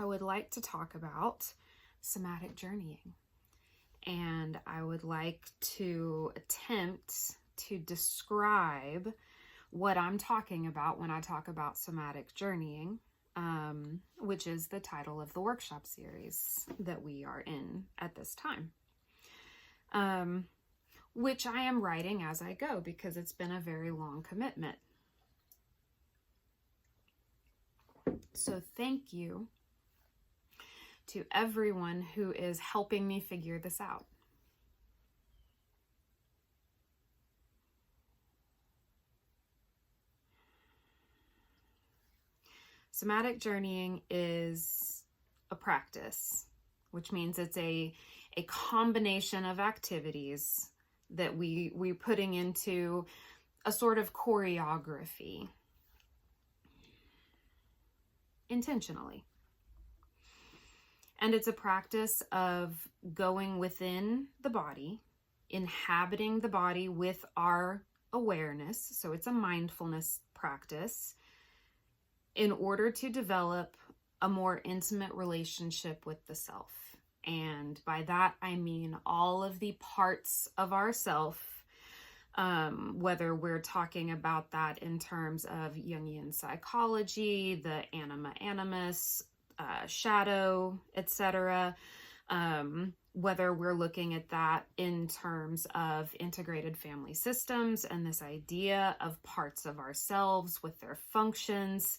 I would like to talk about somatic journeying. And I would like to attempt to describe what I'm talking about when I talk about somatic journeying, which is the title of the workshop series that we are in at this time, which I am writing as I go because it's been a very long commitment. So thank you to everyone who is helping me figure this out. Somatic journeying is a practice, which means it's a combination of activities that we're putting into a sort of choreography intentionally. And it's a practice of going within the body, inhabiting the body with our awareness. So it's a mindfulness practice in order to develop a more intimate relationship with the self. And by that, I mean all of the parts of ourself, whether we're talking about that in terms of Jungian psychology, the anima animus, shadow, etc., whether we're looking at that in terms of integrated family systems and this idea of parts of ourselves with their functions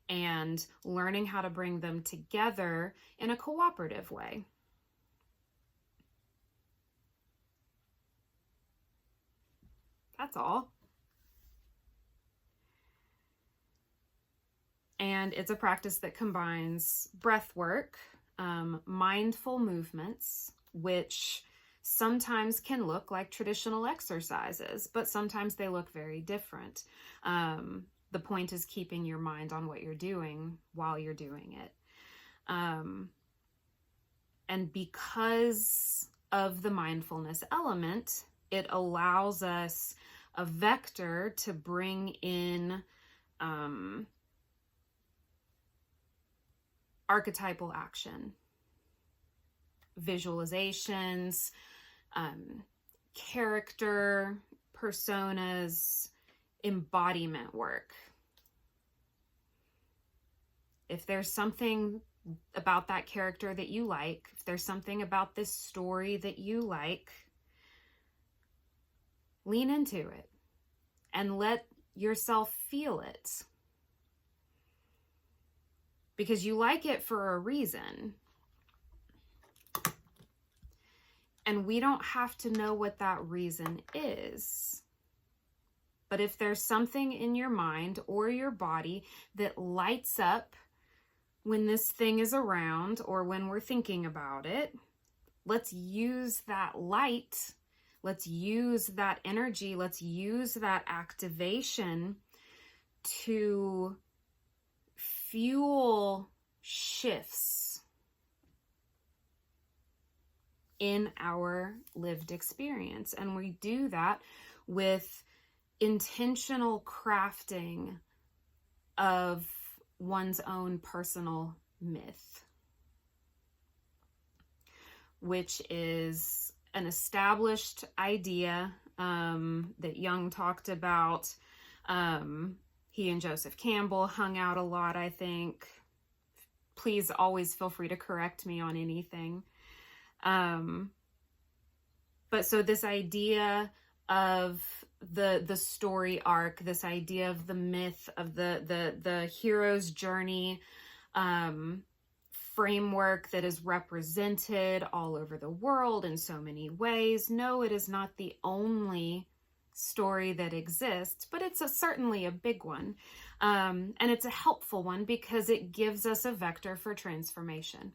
and learning how to bring them together in a cooperative way. That's all. And it's a practice that combines breath work, mindful movements, which sometimes can look like traditional exercises, but sometimes they look very different. The point is keeping your mind on what you're doing while you're doing it. And because of the mindfulness element, it allows us a vector to bring in archetypal action, visualizations, character, personas, embodiment work. If there's something about that character that you like, if there's something about this story that you like, lean into it and let yourself feel it. Because you like it for a reason. And we don't have to know what that reason is. But if there's something in your mind or your body that lights up when this thing is around or when we're thinking about it, let's use that light, let's use that energy, let's use that activation to fuel shifts in our lived experience. And we do that with intentional crafting of one's own personal myth, which is an established idea that Jung talked about. He and Joseph Campbell hung out a lot, I think. Please always feel free to correct me on anything. But so this idea of the story arc, this idea of the myth, of the hero's journey, framework that is represented all over the world in so many ways. No, it is not the only story that exists, but it's certainly a big one. And it's a helpful one because it gives us a vector for transformation.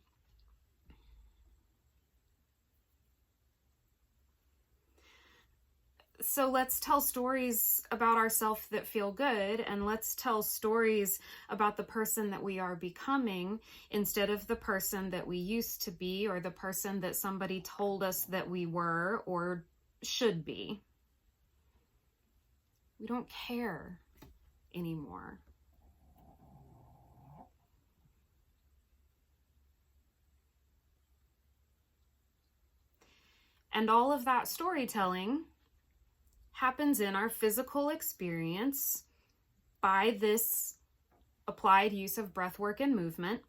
So let's tell stories about ourselves that feel good, and let's tell stories about the person that we are becoming instead of the person that we used to be or the person that somebody told us that we were or should be. We don't care anymore. And all of that storytelling happens in our physical experience by this applied use of breath work and movement,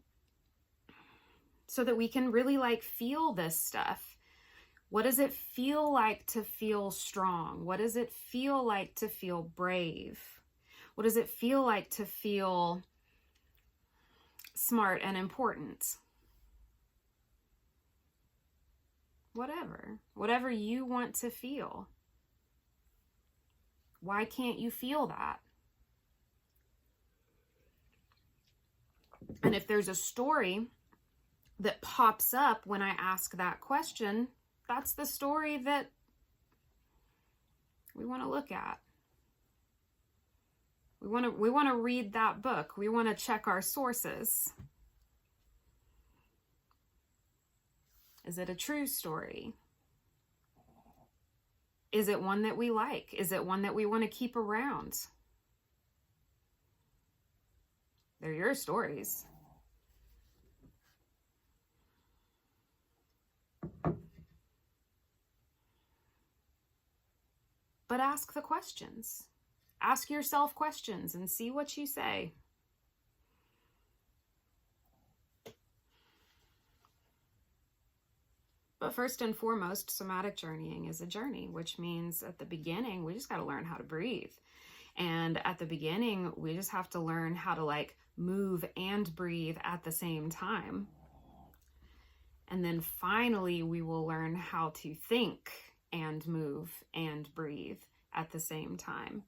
so that we can really like feel this stuff. What does it feel like to feel strong? What does it feel like to feel brave? What does it feel like to feel smart and important? Whatever you want to feel. Why can't you feel that? And if there's a story that pops up when I ask that question, that's the story that we want to look at. We want to read that book. We want to check our sources. Is it a true story? Is it one that we like? Is it one that we want to keep around? They're your stories. But ask the questions. Ask yourself questions and see what you say. But first and foremost, somatic journeying is a journey, which means at the beginning, we just got to learn how to breathe. And at the beginning, we just have to learn how to like move and breathe at the same time. And then finally, we will learn how to think and move and breathe at the same time.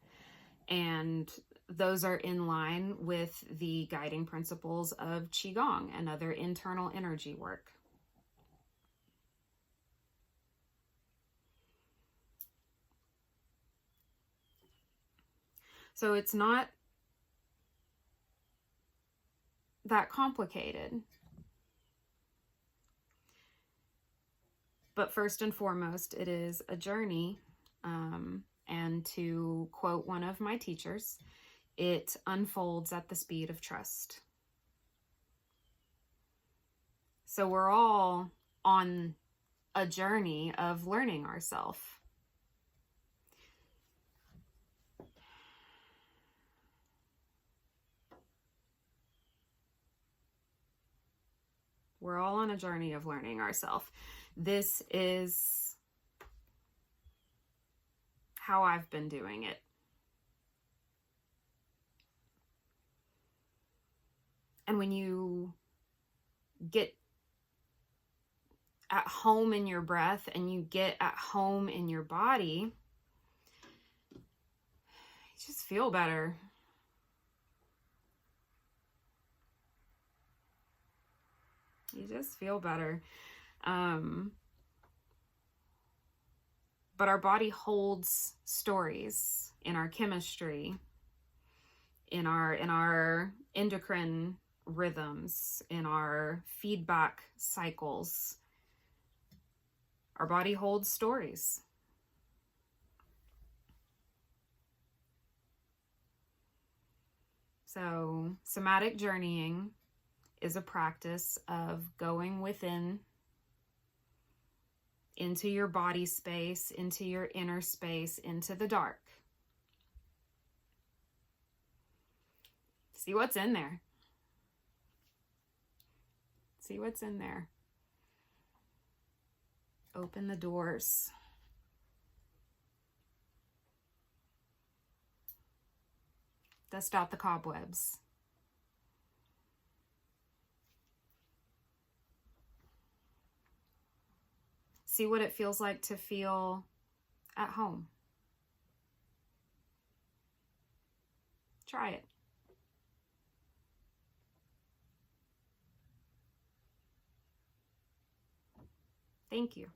And those are in line with the guiding principles of Qigong and other internal energy work. So it's not that complicated. But first and foremost, it is a journey. And to quote one of my teachers, it unfolds at the speed of trust. So we're all on a journey of learning ourselves. We're all on a journey of learning ourselves. This is how I've been doing it. And when you get at home in your breath and you get at home in your body, you just feel better. You just feel better. But our body holds stories in our chemistry, in our endocrine rhythms, in our feedback cycles. Our body holds stories. So, somatic journeying is a practice of going within, into your body space, into your inner space, into the dark. See what's in there. See what's in there. Open the doors. Dust out the cobwebs. See what it feels like to feel at home. Try it. Thank you.